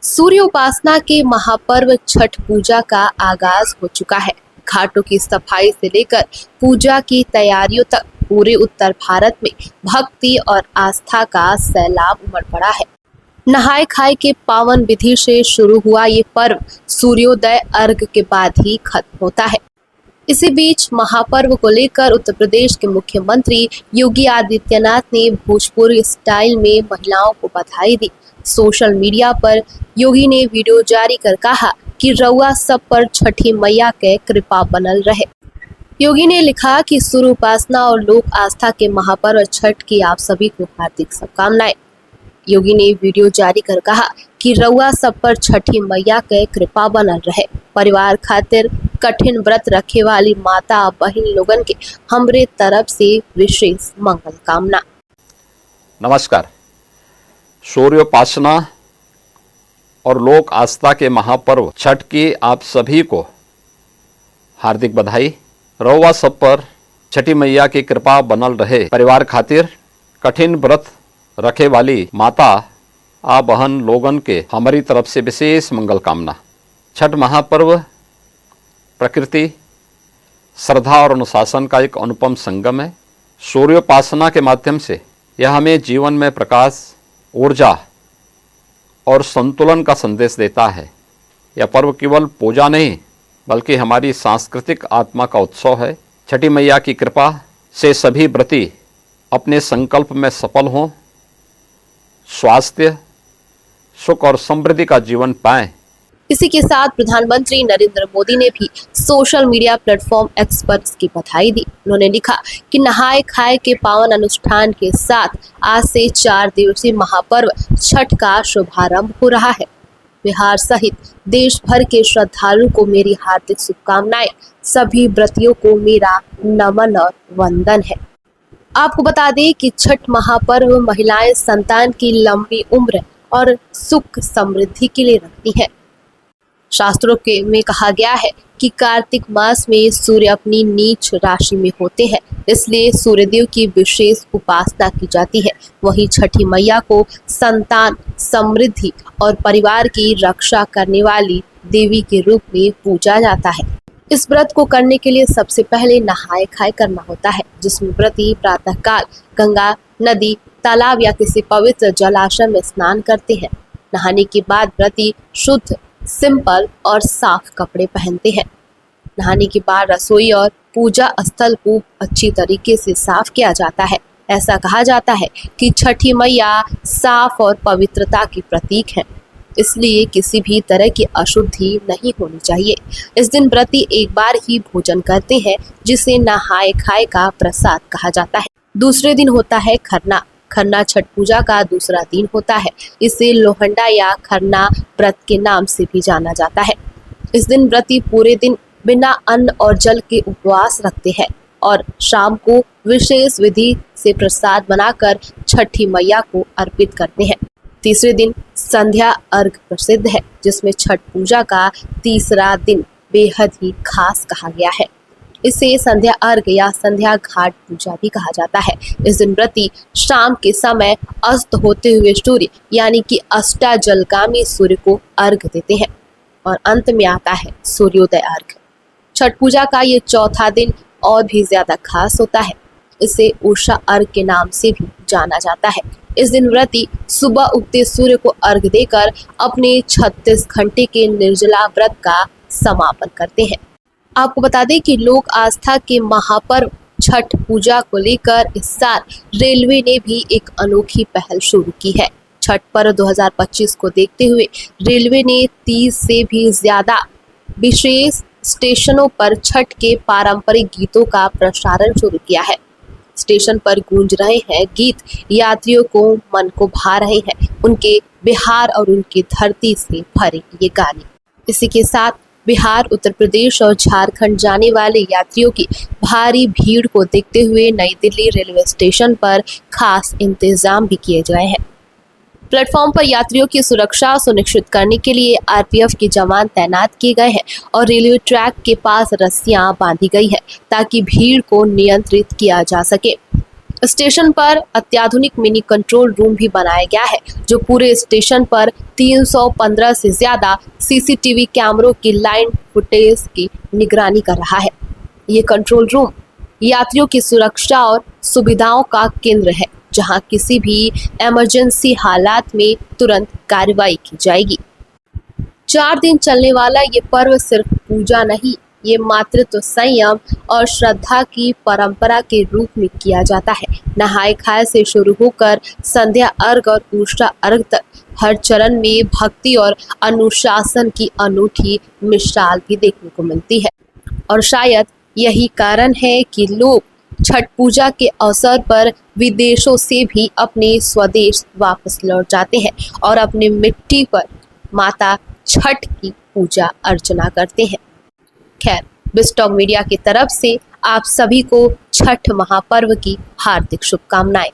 सूर्य उपासना के महापर्व छठ पूजा का आगाज हो चुका है। घाटों की सफाई से लेकर पूजा की तैयारियों तक पूरे उत्तर भारत में भक्ति और आस्था का सैलाब उमड़ पड़ा है। नहाय खाए के पावन विधि से शुरू हुआ ये पर्व सूर्योदय अर्घ के बाद ही खत्म होता है। इसी बीच महापर्व को लेकर उत्तर प्रदेश के मुख्यमंत्री योगी आदित्यनाथ ने भोजपुरी स्टाइल में महिलाओं को बधाई दी। सोशल मीडिया पर योगी ने वीडियो जारी कर कहा कि रउआ सब पर छठी मैया के कृपा बनल रहे। योगी ने लिखा कि सूर्य उपासना और लोक आस्था के महापर्व छठ की आप सभी को हार्दिक शुभकामनाएं। योगी ने वीडियो जारी कर कहा कि रउआ सब पर छठी मैया के कृपा बनल रहे। परिवार खातिर कठिन व्रत रखे वाली माता बहन लोगन के हमरे तरफ से विशेष मंगल कामना। नमस्कार। सूर्योपासना और लोक आस्था के महापर्व छठ की आप सभी को हार्दिक बधाई। रउआ सब पर छठी मैया की कृपा बनल रहे। परिवार खातिर कठिन व्रत रखे वाली माता आ बहन लोगन के हमारी तरफ से विशेष मंगल कामना। छठ महापर्व प्रकृति, श्रद्धा और अनुशासन का एक अनुपम संगम है। सूर्योपासना के माध्यम से यह हमें जीवन में प्रकाश, ऊर्जा और संतुलन का संदेश देता है। यह पर्व केवल पूजा नहीं बल्कि हमारी सांस्कृतिक आत्मा का उत्सव है। छठी मैया की कृपा से सभी व्रती अपने संकल्प में सफल हों, स्वास्थ्य, सुख और समृद्धि का जीवन पाएं। इसी के साथ प्रधानमंत्री नरेंद्र मोदी ने भी सोशल मीडिया प्लेटफॉर्म एक्स पर इसकी बधाई दी। उन्होंने लिखा कि नहाय खाए के पावन अनुष्ठान के साथ आज से 4 दिवसीय महापर्व छठ का शुभारंभ हो रहा है। बिहार सहित देश भर के श्रद्धालुओं को मेरी हार्दिक शुभकामनाएं। सभी व्रतियों को मेरा नमन और वंदन है। आपको बता दें कि छठ महापर्व महिलाएं संतान की लंबी उम्र और सुख समृद्धि के लिए रखती हैं। शास्त्रों के में कहा गया है कि कार्तिक मास में सूर्य अपनी नीच राशि में होते हैं, इसलिए सूर्यदेव की विशेष उपासना की जाती है। वहीं छठी मैया को संतान, समृद्धि और परिवार की रक्षा करने वाली देवी के रूप में पूजा जाता है। इस व्रत को करने के लिए सबसे पहले नहाय खाए करना होता है, जिसमें व्रती प्रातःकाल गंगा, नदी, तालाब या किसी पवित्र जलाशय में स्नान करते हैं। नहाने के बाद व्रती शुद्ध, सिंपल और साफ कपड़े पहनते हैं। नहाने के बाद रसोई और पूजा स्थल को अच्छी तरीके से साफ किया जाता है। ऐसा कहा जाता है कि छठी मैया साफ और पवित्रता की प्रतीक है, इसलिए किसी भी तरह की अशुद्धि नहीं होनी चाहिए। इस दिन व्रती एक बार ही भोजन करते हैं, जिसे नहाय खाए का प्रसाद कहा जाता है। दूसरे दिन होता है खरना। खरना छठ पूजा का दूसरा दिन होता है। इसे लोहंडा या खरना व्रत के नाम से भी जाना जाता है। इस दिन व्रती पूरे दिन बिना अन्न और जल के उपवास रखते हैं और शाम को विशेष विधि से प्रसाद बनाकर छठी मैया को अर्पित करते हैं। तीसरे दिन संध्या अर्घ प्रसिद्ध है, जिसमें छठ पूजा का तीसरा दिन बेहद ही खास कहा गया है। इसे संध्या अर्घ या संध्या घाट पूजा भी कहा जाता है। इस दिन व्रती शाम के समय अस्त होते हुए सूर्य यानी कि अष्टाजलगामी सूर्य को अर्घ देते हैं और अंत में आता है सूर्योदय अर्घ। छठ पूजा का ये चौथा दिन और भी ज्यादा खास होता है। इसे उषा अर्घ के नाम से भी जाना जाता है। इस दिन व्रती सुबह उगते सूर्य को अर्घ देकर अपने 36 घंटे के निर्जला व्रत का समापन करते हैं। आपको बता दें कि लोक आस्था के महापर्व छठ पूजा को लेकर इस साल रेलवे ने भी एक अनोखी पहल शुरू की है। छठ पर्व 2025 को देखते हुए रेलवे ने 30 से भी ज्यादा विशेष स्टेशनों पर छठ के पारंपरिक गीतों का प्रसारण शुरू किया है। स्टेशन पर गूंज रहे हैं गीत, यात्रियों को मन को भा रहे हैं उनके बिहार और उनकी धरती से भरे ये गाने। इसी के साथ बिहार, उत्तर प्रदेश और झारखंड जाने वाले यात्रियों की भारी भीड़ को देखते हुए नई दिल्ली रेलवे स्टेशन पर खास इंतजाम भी किए गए हैं। प्लेटफॉर्म पर यात्रियों की सुरक्षा सुनिश्चित करने के लिए आरपीएफ के जवान तैनात किए गए हैं और रेलवे ट्रैक के पास रस्सियां बांधी गई है ताकि भीड़ को नियंत्रित किया जा सके। स्टेशन पर अत्याधुनिक मिनी कंट्रोल रूम भी बनाया गया है, जो पूरे स्टेशन पर 315 से ज्यादा सीसीटीवी कैमरों की लाइव फुटेज की निगरानी कर रहा है। ये कंट्रोल रूम यात्रियों की सुरक्षा और सुविधाओं का केंद्र है, जहां किसी भी इमरजेंसी हालात में तुरंत कार्रवाई की जाएगी। 4 दिन चलने वाला ये पर्व सिर्फ पूजा नहीं, ये मातृत्व, संयम और श्रद्धा की परंपरा के रूप में किया जाता है। नहाय खाए से शुरू होकर संध्या अर्घ और उषा अर्घ तक हर चरण में भक्ति और अनुशासन की अनूठी मिसाल भी देखने को मिलती है। और शायद यही कारण है कि लोग छठ पूजा के अवसर पर विदेशों से भी अपने स्वदेश वापस लौट जाते हैं और अपने मिट्टी पर माता छठ की पूजा अर्चना करते हैं। खैर, बिजटॉक मीडिया की तरफ से आप सभी को छठ महापर्व की हार्दिक शुभकामनाएं।